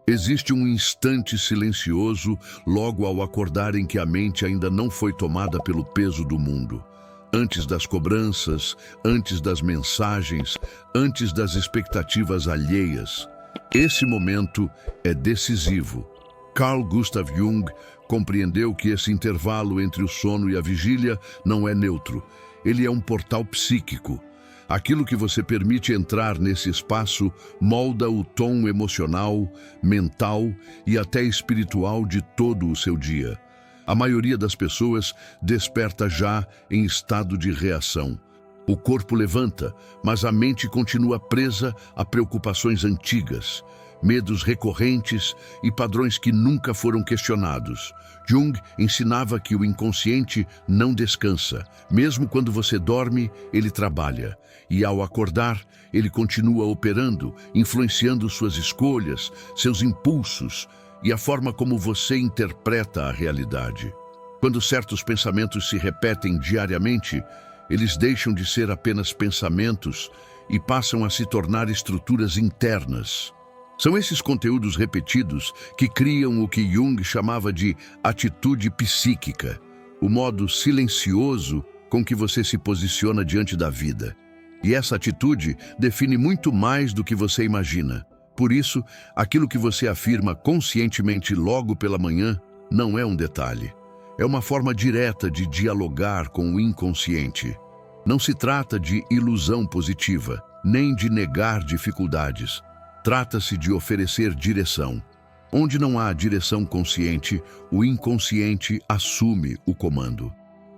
Existe um instante silencioso logo ao acordar em que a mente ainda não foi tomada pelo peso do mundo. Antes das cobranças, antes das mensagens, antes das expectativas alheias. Esse momento é decisivo. Carl Gustav Jung compreendeu que esse intervalo entre o sono e a vigília não é neutro. Ele é um portal psíquico. Aquilo que você permite entrar nesse espaço molda o tom emocional, mental e até espiritual de todo o seu dia. A maioria das pessoas desperta já em estado de reação. O corpo levanta, mas a mente continua presa a preocupações antigas, medos recorrentes e padrões que nunca foram questionados. Jung ensinava que o inconsciente não descansa. Mesmo quando você dorme, ele trabalha. E ao acordar, ele continua operando, influenciando suas escolhas, seus impulsos e a forma como você interpreta a realidade. Quando certos pensamentos se repetem diariamente, eles deixam de ser apenas pensamentos e passam a se tornar estruturas internas. São esses conteúdos repetidos que criam o que Jung chamava de atitude psíquica, o modo silencioso com que você se posiciona diante da vida. E essa atitude define muito mais do que você imagina. Por isso, aquilo que você afirma conscientemente logo pela manhã não é um detalhe. É uma forma direta de dialogar com o inconsciente. Não se trata de ilusão positiva, nem de negar dificuldades. Trata-se de oferecer direção. Onde não há direção consciente, o inconsciente assume o comando.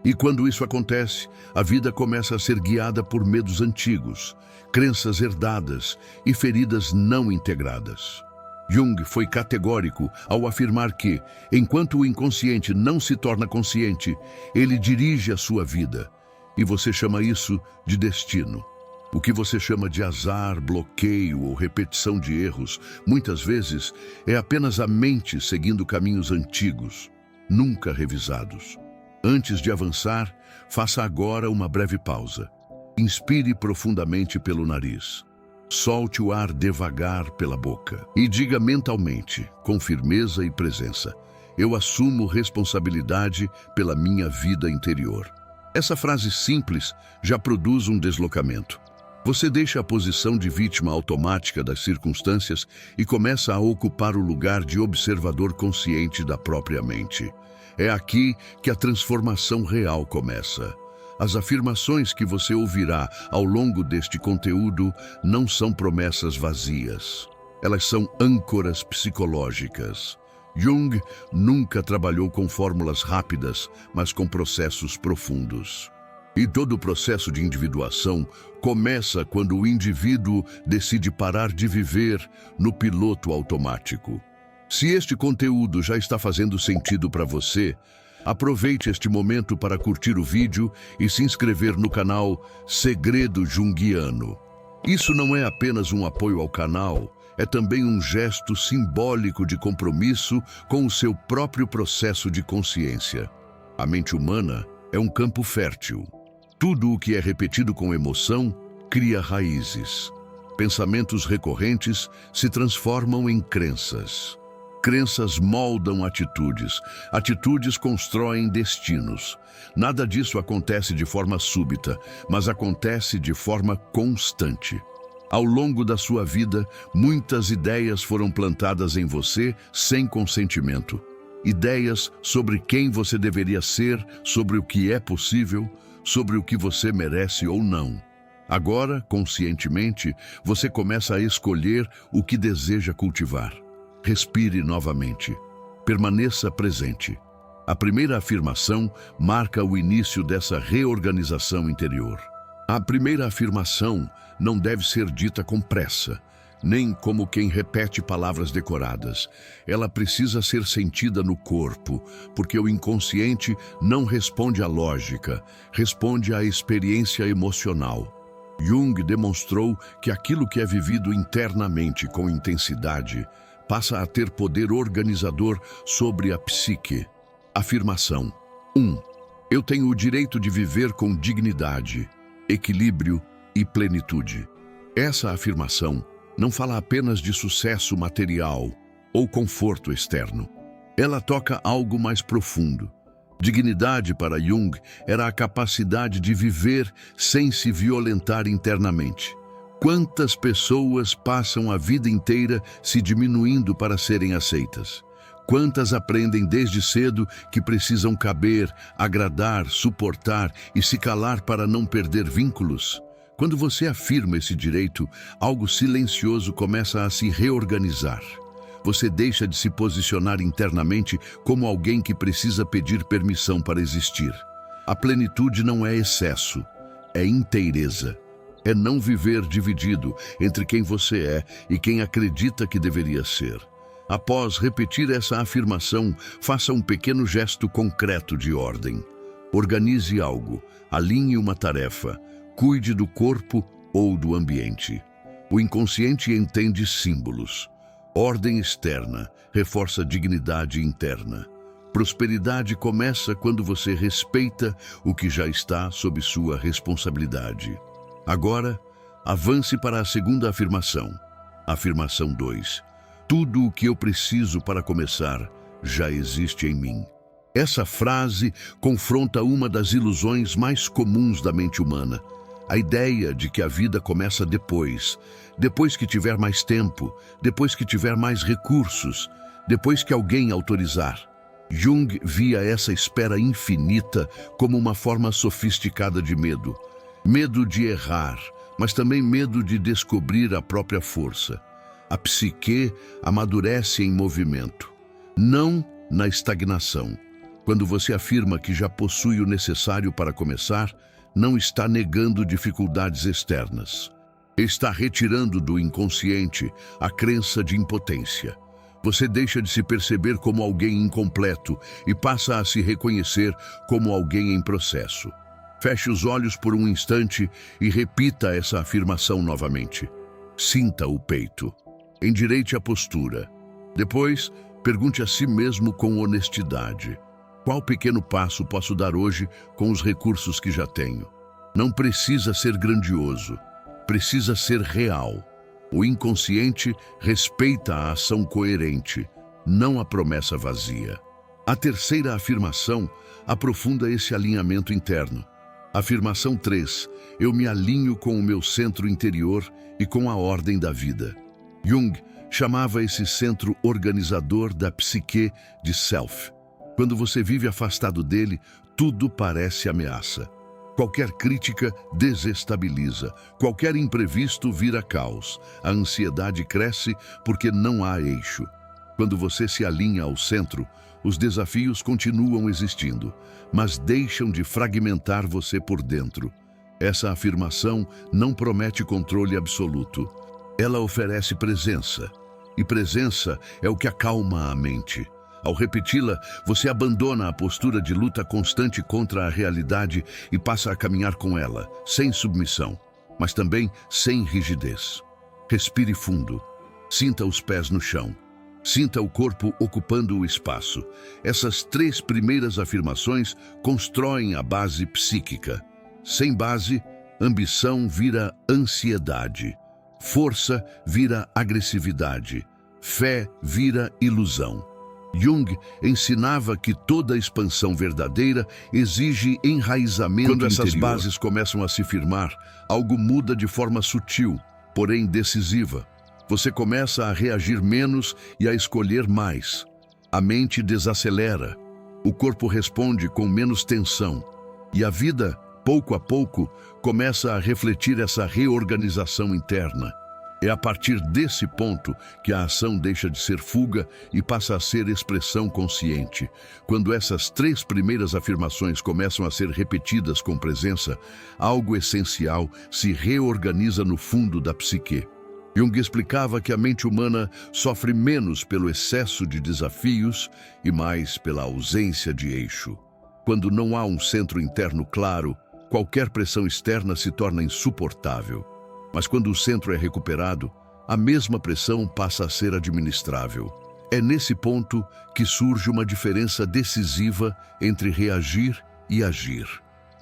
E quando isso acontece, a vida começa a ser guiada por medos antigos, crenças herdadas e feridas não integradas. Jung foi categórico ao afirmar que, enquanto o inconsciente não se torna consciente, ele dirige a sua vida. E você chama isso de destino. O que você chama de azar, bloqueio ou repetição de erros, muitas vezes é apenas a mente seguindo caminhos antigos, nunca revisados. Antes de avançar, faça agora uma breve pausa. Inspire profundamente pelo nariz. Solte o ar devagar pela boca e diga mentalmente, com firmeza e presença: eu assumo responsabilidade pela minha vida interior. Essa frase simples já produz um deslocamento. Você deixa a posição de vítima automática das circunstâncias e começa a ocupar o lugar de observador consciente da própria mente. É aqui que a transformação real começa. As afirmações que você ouvirá ao longo deste conteúdo não são promessas vazias. Elas são âncoras psicológicas. Jung nunca trabalhou com fórmulas rápidas, mas com processos profundos. E todo o processo de individuação começa quando o indivíduo decide parar de viver no piloto automático. Se este conteúdo já está fazendo sentido para você, aproveite este momento para curtir o vídeo e se inscrever no canal Segredo Junguiano. Isso não é apenas um apoio ao canal, é também um gesto simbólico de compromisso com o seu próprio processo de consciência. A mente humana é um campo fértil. Tudo o que é repetido com emoção cria raízes. Pensamentos recorrentes se transformam em crenças. Crenças moldam atitudes. Atitudes constroem destinos. Nada disso acontece de forma súbita, mas acontece de forma constante. Ao longo da sua vida, muitas ideias foram plantadas em você sem consentimento. Ideias sobre quem você deveria ser, sobre o que é possível, sobre o que você merece ou não. Agora, conscientemente, você começa a escolher o que deseja cultivar. Respire novamente. Permaneça presente. A primeira afirmação marca o início dessa reorganização interior. A primeira afirmação não deve ser dita com pressa, nem como quem repete palavras decoradas. Ela precisa ser sentida no corpo, porque o inconsciente não responde à lógica, responde à experiência emocional. Jung demonstrou que aquilo que é vivido internamente com intensidade passa a ter poder organizador sobre a psique. Afirmação 1. Eu tenho o direito de viver com dignidade, equilíbrio e plenitude. Essa afirmação não fala apenas de sucesso material ou conforto externo. Ela toca algo mais profundo. Dignidade para Jung era a capacidade de viver sem se violentar internamente. Quantas pessoas passam a vida inteira se diminuindo para serem aceitas? Quantas aprendem desde cedo que precisam caber, agradar, suportar e se calar para não perder vínculos? Quando você afirma esse direito, algo silencioso começa a se reorganizar. Você deixa de se posicionar internamente como alguém que precisa pedir permissão para existir. A plenitude não é excesso, é inteireza. É não viver dividido entre quem você é e quem acredita que deveria ser. Após repetir essa afirmação, faça um pequeno gesto concreto de ordem. Organize algo, alinhe uma tarefa, cuide do corpo ou do ambiente. O inconsciente entende símbolos. Ordem externa reforça dignidade interna. Prosperidade começa quando você respeita o que já está sob sua responsabilidade. Agora, avance para a segunda afirmação. Afirmação 2. Tudo o que eu preciso para começar já existe em mim. Essa frase confronta uma das ilusões mais comuns da mente humana. A ideia de que a vida começa depois que tiver mais tempo, depois que tiver mais recursos, depois que alguém autorizar. Jung via essa espera infinita como uma forma sofisticada de medo. Medo de errar, mas também medo de descobrir a própria força. A psique amadurece em movimento, não na estagnação. Quando você afirma que já possui o necessário para começar, não está negando dificuldades externas. Está retirando do inconsciente a crença de impotência. Você deixa de se perceber como alguém incompleto e passa a se reconhecer como alguém em processo. Feche os olhos por um instante e repita essa afirmação novamente. Sinta o peito. Endireite a postura. Depois, pergunte a si mesmo com honestidade. Qual pequeno passo posso dar hoje com os recursos que já tenho? Não precisa ser grandioso, precisa ser real. O inconsciente respeita a ação coerente, não a promessa vazia. A terceira afirmação aprofunda esse alinhamento interno. Afirmação 3. Eu me alinho com o meu centro interior e com a ordem da vida. Jung chamava esse centro organizador da psique de self. Quando você vive afastado dele, tudo parece ameaça. Qualquer crítica desestabiliza, qualquer imprevisto vira caos. A ansiedade cresce porque não há eixo. Quando você se alinha ao centro, os desafios continuam existindo, mas deixam de fragmentar você por dentro. Essa afirmação não promete controle absoluto. Ela oferece presença, e presença é o que acalma a mente. Ao repeti-la, você abandona a postura de luta constante contra a realidade e passa a caminhar com ela, sem submissão, mas também sem rigidez. Respire fundo. Sinta os pés no chão. Sinta o corpo ocupando o espaço. Essas 3 primeiras afirmações constroem a base psíquica. Sem base, ambição vira ansiedade. Força vira agressividade. Fé vira ilusão. Jung ensinava que toda expansão verdadeira exige enraizamento interior. Quando essas bases começam a se firmar, algo muda de forma sutil, porém decisiva. Você começa a reagir menos e a escolher mais. A mente desacelera, o corpo responde com menos tensão. E a vida, pouco a pouco, começa a refletir essa reorganização interna. É a partir desse ponto que a ação deixa de ser fuga e passa a ser expressão consciente. Quando essas 3 primeiras afirmações começam a ser repetidas com presença, algo essencial se reorganiza no fundo da psique. Jung explicava que a mente humana sofre menos pelo excesso de desafios e mais pela ausência de eixo. Quando não há um centro interno claro, qualquer pressão externa se torna insuportável. Mas quando o centro é recuperado, a mesma pressão passa a ser administrável. É nesse ponto que surge uma diferença decisiva entre reagir e agir.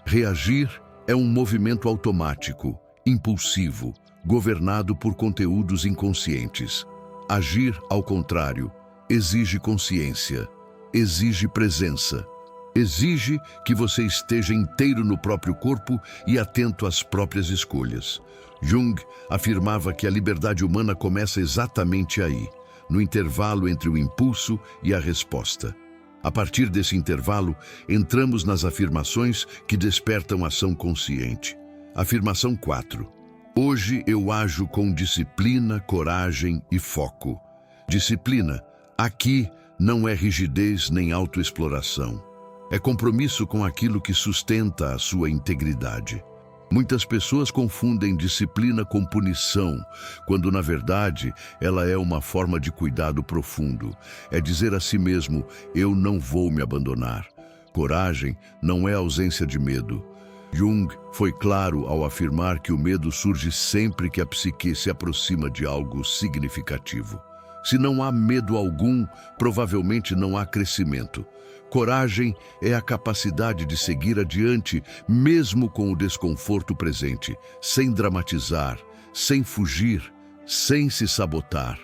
Reagir é um movimento automático, impulsivo, governado por conteúdos inconscientes. Agir, ao contrário, exige consciência, exige presença, exige que você esteja inteiro no próprio corpo e atento às próprias escolhas. Jung afirmava que a liberdade humana começa exatamente aí, no intervalo entre o impulso e a resposta. A partir desse intervalo, entramos nas afirmações que despertam ação consciente. Afirmação 4. Hoje eu ajo com disciplina, coragem e foco. Disciplina, aqui, não é rigidez nem autoexploração. É compromisso com aquilo que sustenta a sua integridade. Muitas pessoas confundem disciplina com punição, quando na verdade ela é uma forma de cuidado profundo. É dizer a si mesmo, eu não vou me abandonar. Coragem não é ausência de medo. Jung foi claro ao afirmar que o medo surge sempre que a psique se aproxima de algo significativo. Se não há medo algum, provavelmente não há crescimento. Coragem é a capacidade de seguir adiante, mesmo com o desconforto presente, sem dramatizar, sem fugir, sem se sabotar.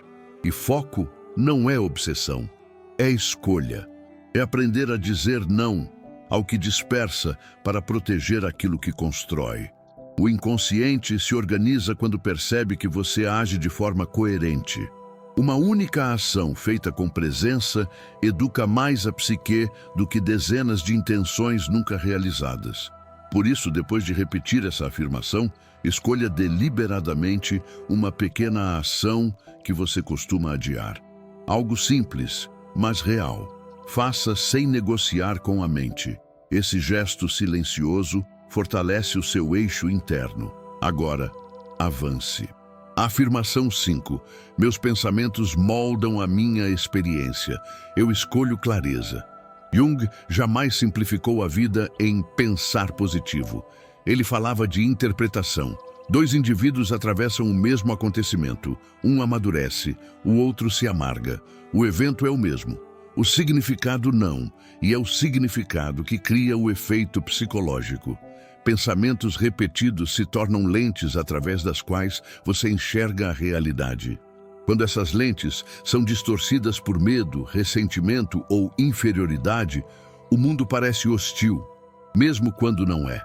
E foco não é obsessão, é escolha. É aprender a dizer não ao que dispersa para proteger aquilo que constrói. O inconsciente se organiza quando percebe que você age de forma coerente. Uma única ação feita com presença educa mais a psique do que dezenas de intenções nunca realizadas. Por isso, depois de repetir essa afirmação, escolha deliberadamente uma pequena ação que você costuma adiar. Algo simples, mas real. Faça sem negociar com a mente. Esse gesto silencioso fortalece o seu eixo interno. Agora, avance. Afirmação 5. Meus pensamentos moldam a minha experiência. Eu escolho clareza. Jung jamais simplificou a vida em pensar positivo. Ele falava de interpretação. Dois indivíduos atravessam o mesmo acontecimento. Um amadurece, o outro se amarga. O evento é o mesmo. O significado não, e é o significado que cria o efeito psicológico. Pensamentos repetidos se tornam lentes através das quais você enxerga a realidade. Quando essas lentes são distorcidas por medo, ressentimento ou inferioridade, o mundo parece hostil, mesmo quando não é.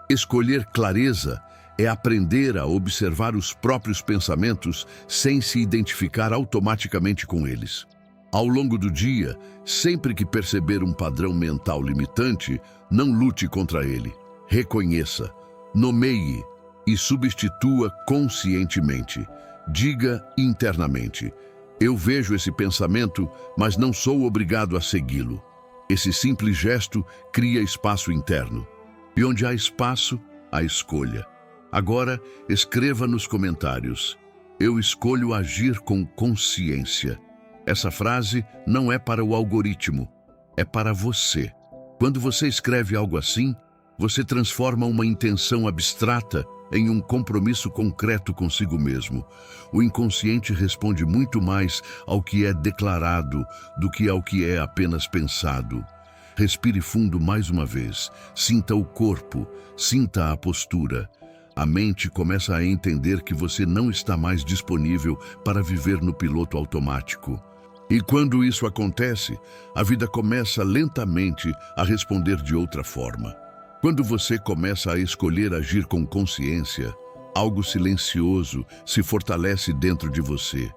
Escolher clareza é aprender a observar os próprios pensamentos sem se identificar automaticamente com eles. Ao longo do dia, sempre que perceber um padrão mental limitante, não lute contra ele. Reconheça, nomeie e substitua conscientemente. Diga internamente, eu vejo esse pensamento, mas não sou obrigado a segui-lo. Esse simples gesto cria espaço interno. E onde há espaço, há escolha. Agora, escreva nos comentários, eu escolho agir com consciência. Essa frase não é para o algoritmo, é para você. Quando você escreve algo assim, você transforma uma intenção abstrata em um compromisso concreto consigo mesmo. O inconsciente responde muito mais ao que é declarado do que ao que é apenas pensado. Respire fundo mais uma vez. Sinta o corpo, sinta a postura. A mente começa a entender que você não está mais disponível para viver no piloto automático. E quando isso acontece, a vida começa lentamente a responder de outra forma. Quando você começa a escolher agir com consciência, algo silencioso se fortalece dentro de você.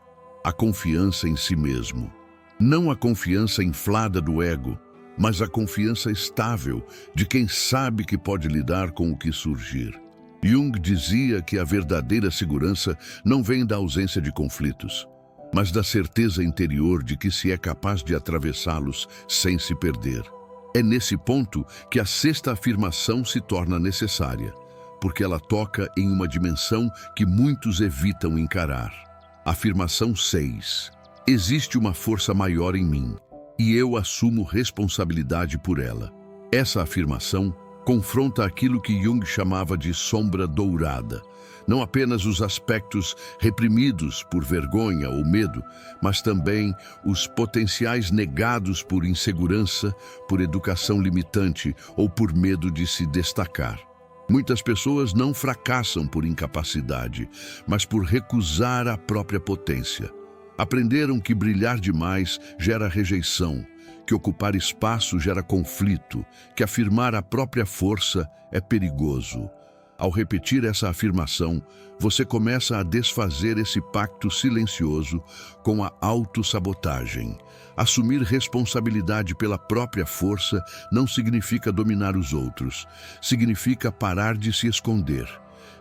A confiança em si mesmo. Não a confiança inflada do ego, mas a confiança estável de quem sabe que pode lidar com o que surgir. Jung dizia que a verdadeira segurança não vem da ausência de conflitos, mas da certeza interior de que se é capaz de atravessá-los sem se perder. É nesse ponto que a sexta afirmação se torna necessária, porque ela toca em uma dimensão que muitos evitam encarar. Afirmação 6. Existe uma força maior em mim, e eu assumo responsabilidade por ela. Essa afirmação confronta aquilo que Jung chamava de sombra dourada. Não apenas os aspectos reprimidos por vergonha ou medo, mas também os potenciais negados por insegurança, por educação limitante ou por medo de se destacar. Muitas pessoas não fracassam por incapacidade, mas por recusar a própria potência. Aprenderam que brilhar demais gera rejeição, que ocupar espaço gera conflito, que afirmar a própria força é perigoso. Ao repetir essa afirmação, você começa a desfazer esse pacto silencioso com a autossabotagem. Assumir responsabilidade pela própria força não significa dominar os outros, significa parar de se esconder.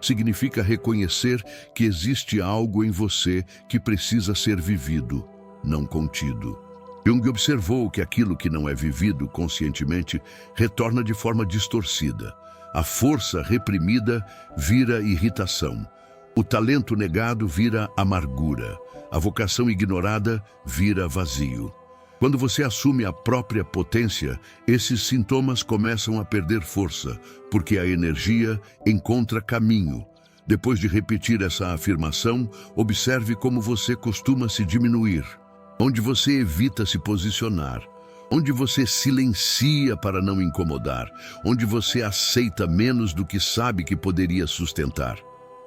Significa reconhecer que existe algo em você que precisa ser vivido, não contido. Jung observou que aquilo que não é vivido conscientemente retorna de forma distorcida. A força reprimida vira irritação. O talento negado vira amargura. A vocação ignorada vira vazio. Quando você assume a própria potência, esses sintomas começam a perder força, porque a energia encontra caminho. Depois de repetir essa afirmação, observe como você costuma se diminuir, onde você evita se posicionar, onde você silencia para não incomodar, onde você aceita menos do que sabe que poderia sustentar.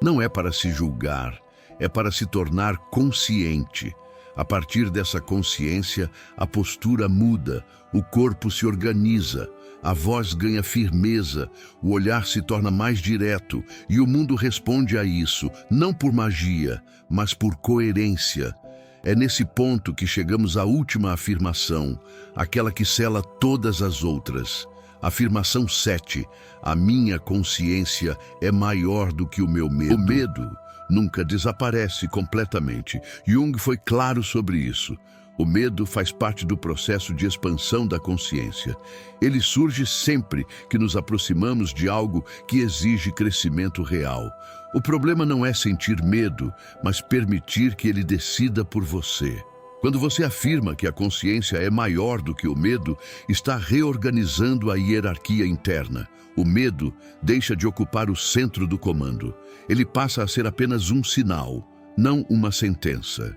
Não é para se julgar, é para se tornar consciente. A partir dessa consciência, a postura muda, o corpo se organiza, a voz ganha firmeza, o olhar se torna mais direto e o mundo responde a isso, não por magia, mas por coerência. É nesse ponto que chegamos à última afirmação, aquela que sela todas as outras. Afirmação 7. A minha consciência é maior do que o meu medo. O medo nunca desaparece completamente. Jung foi claro sobre isso. O medo faz parte do processo de expansão da consciência. Ele surge sempre que nos aproximamos de algo que exige crescimento real. O problema não é sentir medo, mas permitir que ele decida por você. Quando você afirma que a consciência é maior do que o medo, está reorganizando a hierarquia interna. O medo deixa de ocupar o centro do comando. Ele passa a ser apenas um sinal, não uma sentença.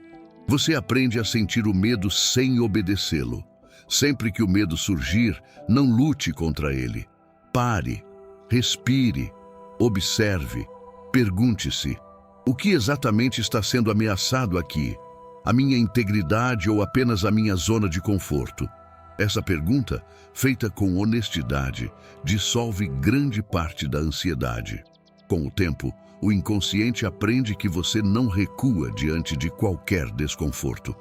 Você aprende a sentir o medo sem obedecê-lo. Sempre que o medo surgir, não lute contra ele. Pare, respire, observe, pergunte-se: o que exatamente está sendo ameaçado aqui? A minha integridade ou apenas a minha zona de conforto? Essa pergunta, feita com honestidade, dissolve grande parte da ansiedade. Com o tempo, o inconsciente aprende que você não recua diante de qualquer desconforto.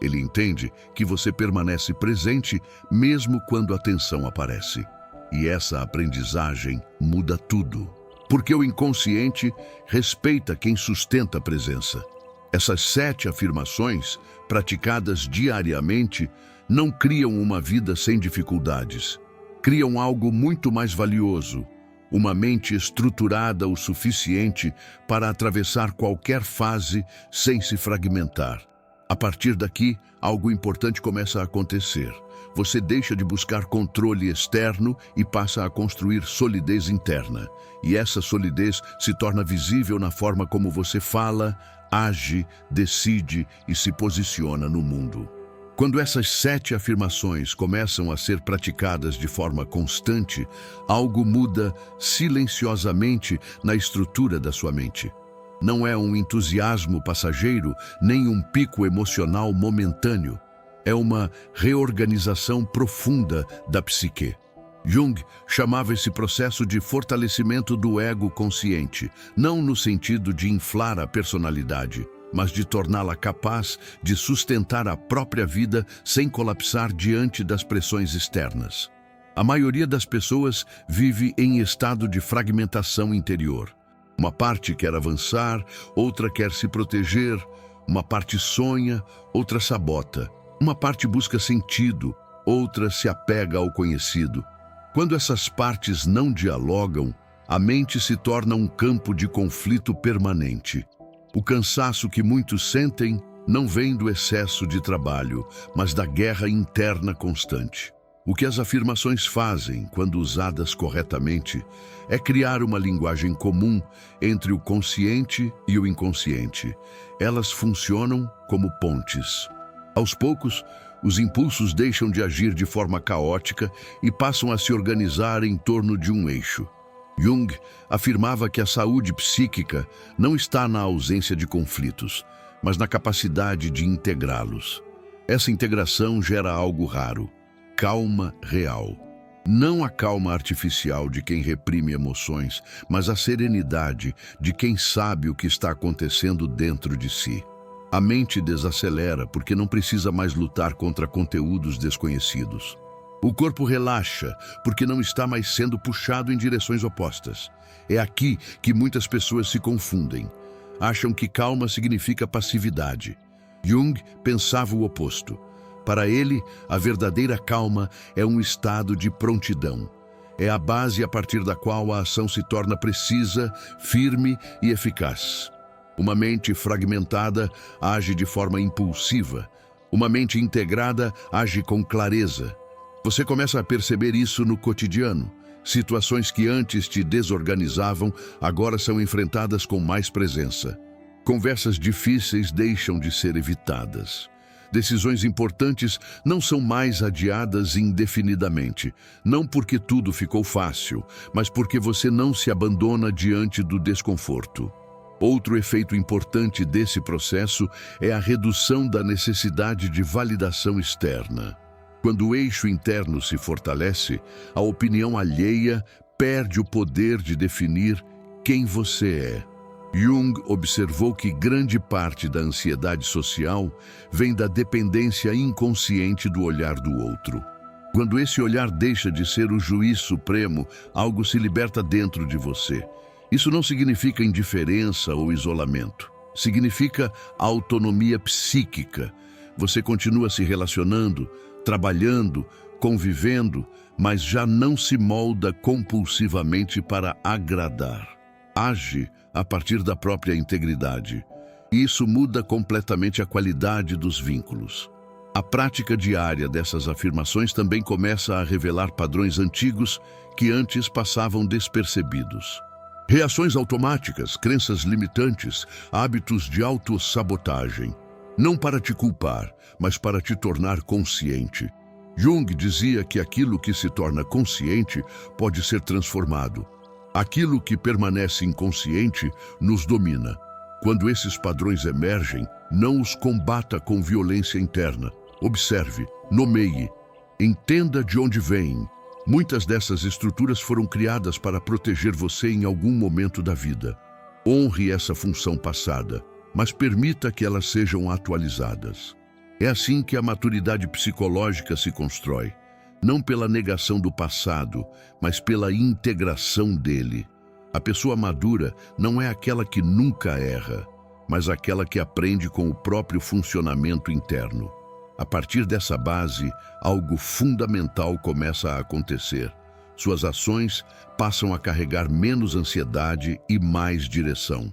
Ele entende que você permanece presente mesmo quando a tensão aparece. E essa aprendizagem muda tudo. Porque o inconsciente respeita quem sustenta a presença. Essas 7 afirmações, praticadas diariamente, não criam uma vida sem dificuldades. Criam algo muito mais valioso. Uma mente estruturada o suficiente para atravessar qualquer fase sem se fragmentar. A partir daqui, algo importante começa a acontecer. Você deixa de buscar controle externo e passa a construir solidez interna. E essa solidez se torna visível na forma como você fala, age, decide e se posiciona no mundo. Quando essas 7 afirmações começam a ser praticadas de forma constante, algo muda silenciosamente na estrutura da sua mente. Não é um entusiasmo passageiro, nem um pico emocional momentâneo. É uma reorganização profunda da psique. Jung chamava esse processo de fortalecimento do ego consciente, não no sentido de inflar a personalidade, mas de torná-la capaz de sustentar a própria vida sem colapsar diante das pressões externas. A maioria das pessoas vive em estado de fragmentação interior. Uma parte quer avançar, outra quer se proteger, uma parte sonha, outra sabota. Uma parte busca sentido, outra se apega ao conhecido. Quando essas partes não dialogam, a mente se torna um campo de conflito permanente. O cansaço que muitos sentem não vem do excesso de trabalho, mas da guerra interna constante. O que as afirmações fazem, quando usadas corretamente, é criar uma linguagem comum entre o consciente e o inconsciente. Elas funcionam como pontes. Aos poucos, os impulsos deixam de agir de forma caótica e passam a se organizar em torno de um eixo. Jung afirmava que a saúde psíquica não está na ausência de conflitos, mas na capacidade de integrá-los. Essa integração gera algo raro: calma real. Não a calma artificial de quem reprime emoções, mas a serenidade de quem sabe o que está acontecendo dentro de si. A mente desacelera porque não precisa mais lutar contra conteúdos desconhecidos. O corpo relaxa porque não está mais sendo puxado em direções opostas. É aqui que muitas pessoas se confundem. Acham que calma significa passividade. Jung pensava o oposto. Para ele, a verdadeira calma é um estado de prontidão. É a base a partir da qual a ação se torna precisa, firme e eficaz. Uma mente fragmentada age de forma impulsiva. Uma mente integrada age com clareza. Você começa a perceber isso no cotidiano. Situações que antes te desorganizavam, agora são enfrentadas com mais presença. Conversas difíceis deixam de ser evitadas. Decisões importantes não são mais adiadas indefinidamente, não porque tudo ficou fácil, mas porque você não se abandona diante do desconforto. Outro efeito importante desse processo é a redução da necessidade de validação externa. Quando o eixo interno se fortalece, a opinião alheia perde o poder de definir quem você é. Jung observou que grande parte da ansiedade social vem da dependência inconsciente do olhar do outro. Quando esse olhar deixa de ser o juiz supremo, algo se liberta dentro de você. Isso não significa indiferença ou isolamento. Significa autonomia psíquica. Você continua se relacionando, trabalhando, convivendo, mas já não se molda compulsivamente para agradar. Age a partir da própria integridade. Isso muda completamente a qualidade dos vínculos. A prática diária dessas afirmações também começa a revelar padrões antigos que antes passavam despercebidos. Reações automáticas, crenças limitantes, hábitos de autossabotagem. Não para te culpar, mas para te tornar consciente. Jung dizia que aquilo que se torna consciente pode ser transformado. Aquilo que permanece inconsciente nos domina. Quando esses padrões emergem, não os combata com violência interna. Observe, nomeie, entenda de onde vêm. Muitas dessas estruturas foram criadas para proteger você em algum momento da vida. Honre essa função passada, mas permita que elas sejam atualizadas. É assim que a maturidade psicológica se constrói. Não pela negação do passado, mas pela integração dele. A pessoa madura não é aquela que nunca erra, mas aquela que aprende com o próprio funcionamento interno. A partir dessa base, algo fundamental começa a acontecer. Suas ações passam a carregar menos ansiedade e mais direção.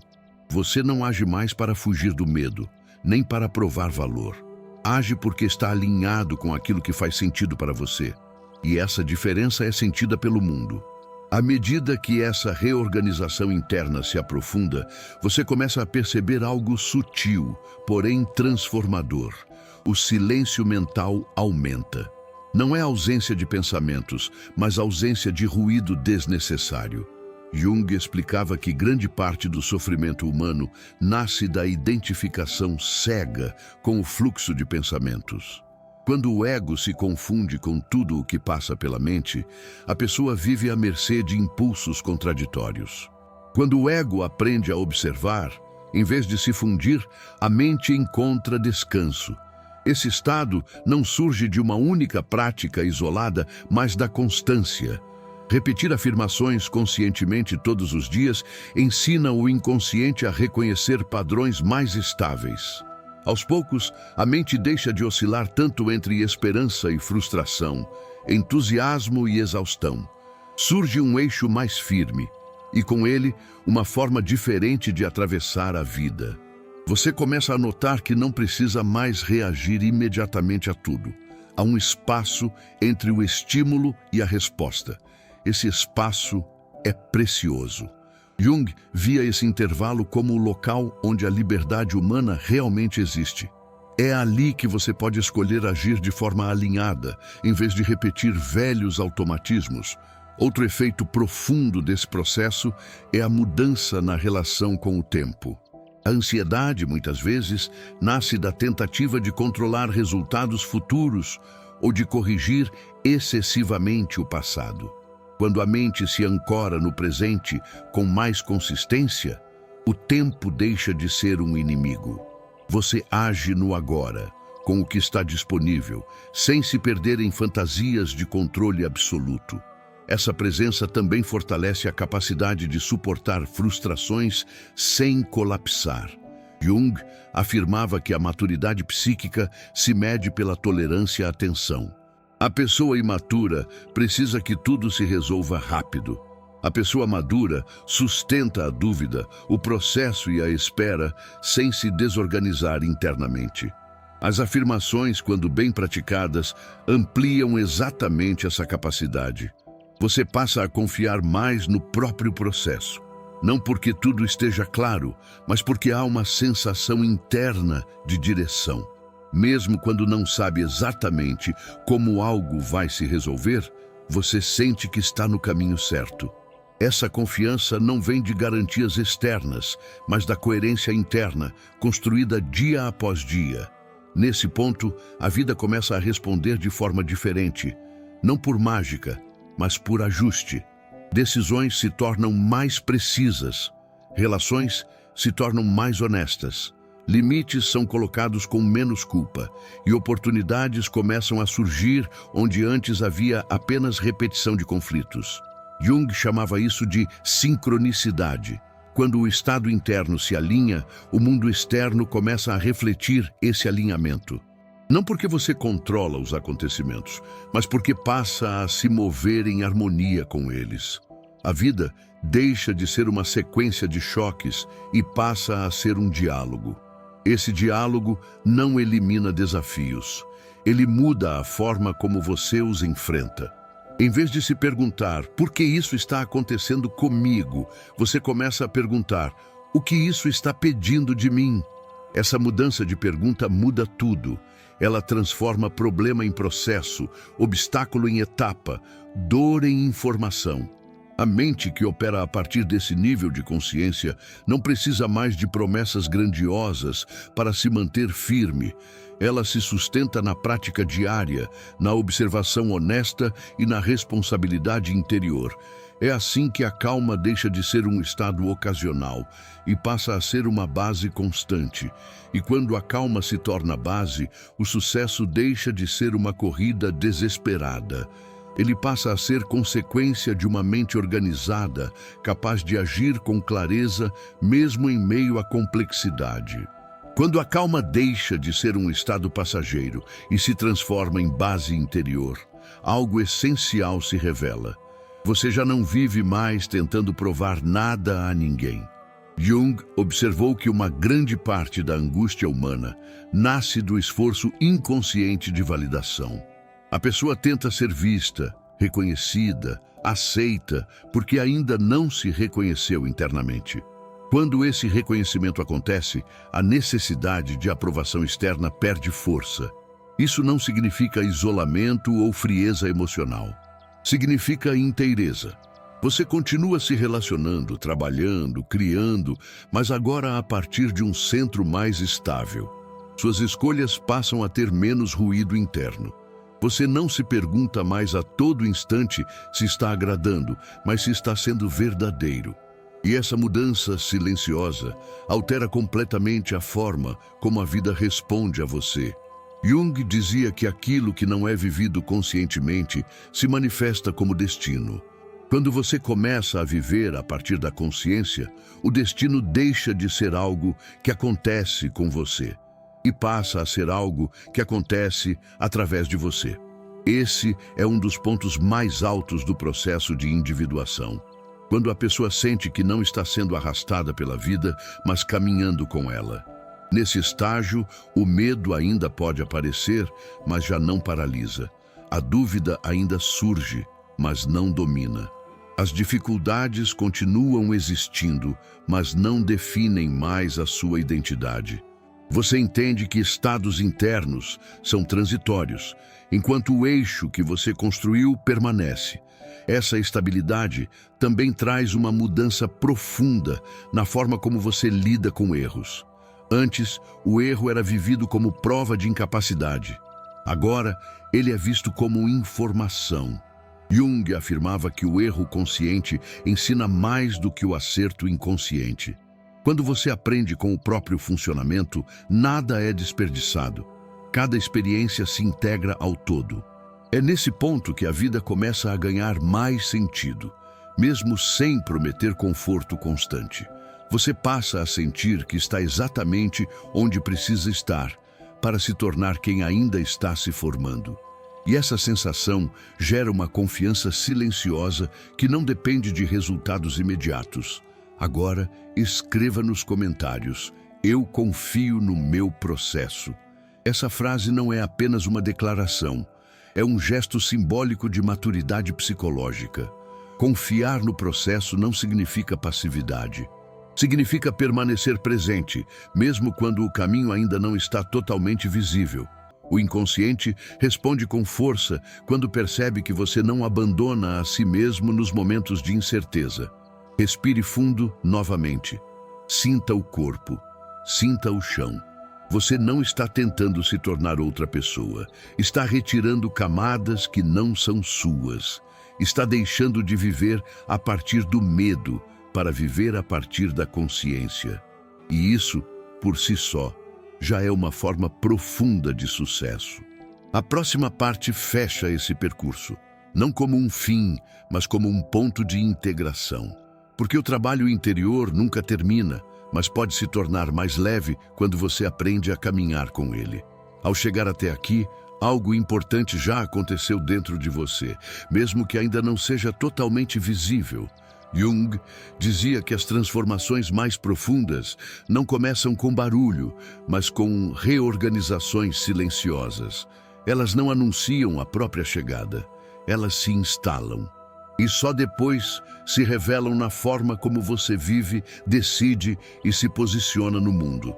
Você não age mais para fugir do medo, nem para provar valor. Age porque está alinhado com aquilo que faz sentido para você. E essa diferença é sentida pelo mundo. À medida que essa reorganização interna se aprofunda, você começa a perceber algo sutil, porém transformador. O silêncio mental aumenta. Não é ausência de pensamentos, mas ausência de ruído desnecessário. Jung explicava que grande parte do sofrimento humano nasce da identificação cega com o fluxo de pensamentos. Quando o ego se confunde com tudo o que passa pela mente, a pessoa vive à mercê de impulsos contraditórios. Quando o ego aprende a observar, em vez de se fundir, a mente encontra descanso. Esse estado não surge de uma única prática isolada, mas da constância. Repetir afirmações conscientemente todos os dias ensina o inconsciente a reconhecer padrões mais estáveis. Aos poucos, a mente deixa de oscilar tanto entre esperança e frustração, entusiasmo e exaustão. Surge um eixo mais firme, e com ele, uma forma diferente de atravessar a vida. Você começa a notar que não precisa mais reagir imediatamente a tudo. Há um espaço entre o estímulo e a resposta. Esse espaço é precioso. Jung via esse intervalo como o local onde a liberdade humana realmente existe. É ali que você pode escolher agir de forma alinhada, em vez de repetir velhos automatismos. Outro efeito profundo desse processo é a mudança na relação com o tempo. A ansiedade, muitas vezes, nasce da tentativa de controlar resultados futuros ou de corrigir excessivamente o passado. Quando a mente se ancora no presente com mais consistência, o tempo deixa de ser um inimigo. Você age no agora, com o que está disponível, sem se perder em fantasias de controle absoluto. Essa presença também fortalece a capacidade de suportar frustrações sem colapsar. Jung afirmava que a maturidade psíquica se mede pela tolerância à tensão. A pessoa imatura precisa que tudo se resolva rápido. A pessoa madura sustenta a dúvida, o processo e a espera sem se desorganizar internamente. As afirmações, quando bem praticadas, ampliam exatamente essa capacidade. Você passa a confiar mais no próprio processo. Não porque tudo esteja claro, mas porque há uma sensação interna de direção. Mesmo quando não sabe exatamente como algo vai se resolver, você sente que está no caminho certo. Essa confiança não vem de garantias externas, mas da coerência interna, construída dia após dia. Nesse ponto, a vida começa a responder de forma diferente, não por mágica, mas por ajuste. Decisões se tornam mais precisas, relações se tornam mais honestas, limites são colocados com menos culpa e oportunidades começam a surgir onde antes havia apenas repetição de conflitos. Jung chamava isso de sincronicidade. Quando o estado interno se alinha, o mundo externo começa a refletir esse alinhamento. Não porque você controla os acontecimentos, mas porque passa a se mover em harmonia com eles. A vida deixa de ser uma sequência de choques e passa a ser um diálogo. Esse diálogo não elimina desafios. Ele muda a forma como você os enfrenta. Em vez de se perguntar, por que isso está acontecendo comigo? Você começa a perguntar, o que isso está pedindo de mim? Essa mudança de pergunta muda tudo. Ela transforma problema em processo, obstáculo em etapa, dor em informação. A mente que opera a partir desse nível de consciência não precisa mais de promessas grandiosas para se manter firme. Ela se sustenta na prática diária, na observação honesta e na responsabilidade interior. É assim que a calma deixa de ser um estado ocasional e passa a ser uma base constante. E quando a calma se torna base, o sucesso deixa de ser uma corrida desesperada. Ele passa a ser consequência de uma mente organizada, capaz de agir com clareza, mesmo em meio à complexidade. Quando a calma deixa de ser um estado passageiro e se transforma em base interior, algo essencial se revela. Você já não vive mais tentando provar nada a ninguém. Jung observou que uma grande parte da angústia humana nasce do esforço inconsciente de validação. A pessoa tenta ser vista, reconhecida, aceita, porque ainda não se reconheceu internamente. Quando esse reconhecimento acontece, a necessidade de aprovação externa perde força. Isso não significa isolamento ou frieza emocional. Significa inteireza. Você continua se relacionando, trabalhando, criando, mas agora a partir de um centro mais estável. Suas escolhas passam a ter menos ruído interno. Você não se pergunta mais a todo instante se está agradando, mas se está sendo verdadeiro. E essa mudança silenciosa altera completamente a forma como a vida responde a você. Jung dizia que aquilo que não é vivido conscientemente se manifesta como destino. Quando você começa a viver a partir da consciência, o destino deixa de ser algo que acontece com você e passa a ser algo que acontece através de você. Esse é um dos pontos mais altos do processo de individuação. Quando a pessoa sente que não está sendo arrastada pela vida, mas caminhando com ela. Nesse estágio, o medo ainda pode aparecer, mas já não paralisa. A dúvida ainda surge, mas não domina. As dificuldades continuam existindo, mas não definem mais a sua identidade. Você entende que estados internos são transitórios, enquanto o eixo que você construiu permanece. Essa estabilidade também traz uma mudança profunda na forma como você lida com erros. Antes, o erro era vivido como prova de incapacidade. Agora, ele é visto como informação. Jung afirmava que o erro consciente ensina mais do que o acerto inconsciente. Quando você aprende com o próprio funcionamento, nada é desperdiçado. Cada experiência se integra ao todo. É nesse ponto que a vida começa a ganhar mais sentido, mesmo sem prometer conforto constante. Você passa a sentir que está exatamente onde precisa estar para se tornar quem ainda está se formando. E essa sensação gera uma confiança silenciosa que não depende de resultados imediatos. Agora, escreva nos comentários: eu confio no meu processo. Essa frase não é apenas uma declaração, é um gesto simbólico de maturidade psicológica. Confiar no processo não significa passividade. Significa permanecer presente, mesmo quando o caminho ainda não está totalmente visível. O inconsciente responde com força quando percebe que você não abandona a si mesmo nos momentos de incerteza. Respire fundo novamente. Sinta o corpo. Sinta o chão. Você não está tentando se tornar outra pessoa. Está retirando camadas que não são suas. Está deixando de viver a partir do medo para viver a partir da consciência. E isso, por si só, já é uma forma profunda de sucesso. A próxima parte fecha esse percurso, não como um fim, mas como um ponto de integração. Porque o trabalho interior nunca termina, mas pode se tornar mais leve quando você aprende a caminhar com ele. Ao chegar até aqui, algo importante já aconteceu dentro de você, mesmo que ainda não seja totalmente visível. Jung dizia que as transformações mais profundas não começam com barulho, mas com reorganizações silenciosas. Elas não anunciam a própria chegada, elas se instalam. E só depois se revelam na forma como você vive, decide e se posiciona no mundo.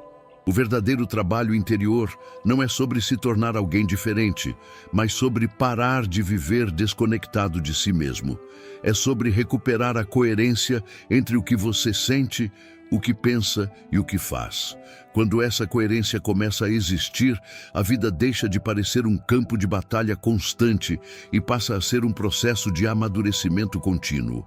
O verdadeiro trabalho interior não é sobre se tornar alguém diferente, mas sobre parar de viver desconectado de si mesmo. É sobre recuperar a coerência entre o que você sente, o que pensa e o que faz. Quando essa coerência começa a existir, a vida deixa de parecer um campo de batalha constante e passa a ser um processo de amadurecimento contínuo.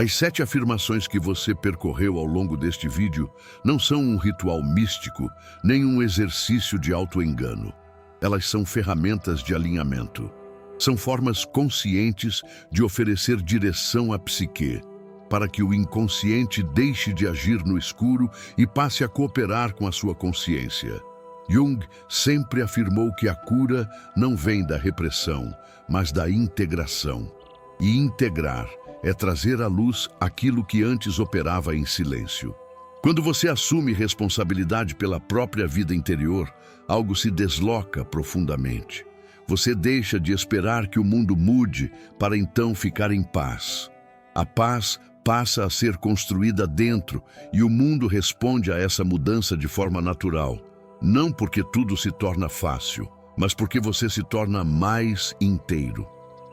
As 7 afirmações que você percorreu ao longo deste vídeo não são um ritual místico, nem um exercício de autoengano. Elas são ferramentas de alinhamento. São formas conscientes de oferecer direção à psique, para que o inconsciente deixe de agir no escuro e passe a cooperar com a sua consciência. Jung sempre afirmou que a cura não vem da repressão, mas da integração. E integrar é trazer à luz aquilo que antes operava em silêncio. Quando você assume responsabilidade pela própria vida interior, algo se desloca profundamente. Você deixa de esperar que o mundo mude para então ficar em paz. A paz passa a ser construída dentro e o mundo responde a essa mudança de forma natural. Não porque tudo se torna fácil, mas porque você se torna mais inteiro.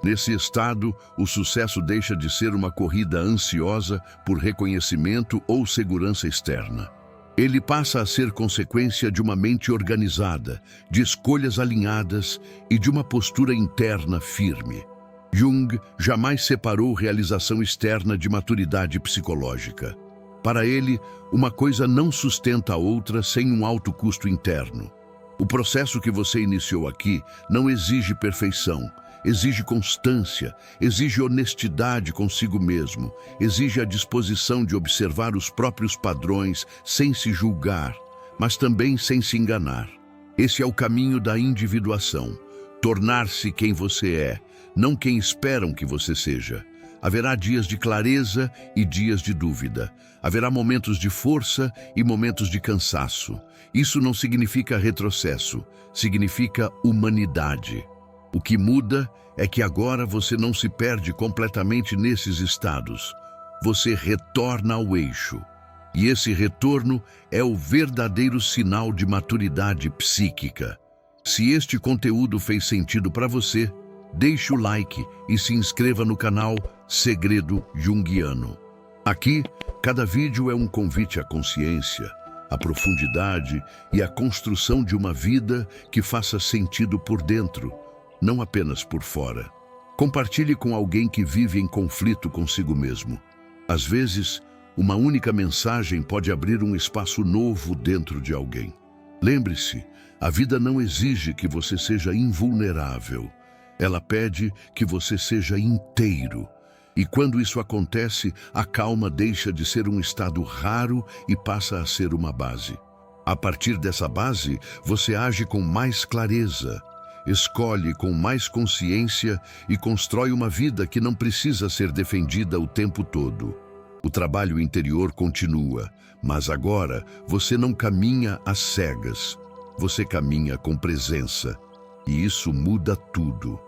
Nesse estado, o sucesso deixa de ser uma corrida ansiosa por reconhecimento ou segurança externa. Ele passa a ser consequência de uma mente organizada, de escolhas alinhadas e de uma postura interna firme. Jung jamais separou realização externa de maturidade psicológica. Para ele, uma coisa não sustenta a outra sem um alto custo interno. O processo que você iniciou aqui não exige perfeição, exige constância, exige honestidade consigo mesmo, exige a disposição de observar os próprios padrões sem se julgar, mas também sem se enganar. Esse é o caminho da individuação, tornar-se quem você é, não quem esperam que você seja. Haverá dias de clareza e dias de dúvida. Haverá momentos de força e momentos de cansaço. Isso não significa retrocesso, significa humanidade. O que muda é que agora você não se perde completamente nesses estados. Você retorna ao eixo. E esse retorno é o verdadeiro sinal de maturidade psíquica. Se este conteúdo fez sentido para você, deixe o like e se inscreva no canal Segredo Junguiano. Aqui, cada vídeo é um convite à consciência, à profundidade e à construção de uma vida que faça sentido por dentro, não apenas por fora. Compartilhe com alguém que vive em conflito consigo mesmo. Às vezes, uma única mensagem pode abrir um espaço novo dentro de alguém. Lembre-se, a vida não exige que você seja invulnerável. Ela pede que você seja inteiro. E quando isso acontece, a calma deixa de ser um estado raro e passa a ser uma base. A partir dessa base, você age com mais clareza, escolhe com mais consciência e constrói uma vida que não precisa ser defendida o tempo todo. O trabalho interior continua, mas agora você não caminha às cegas. Você caminha com presença. E isso muda tudo.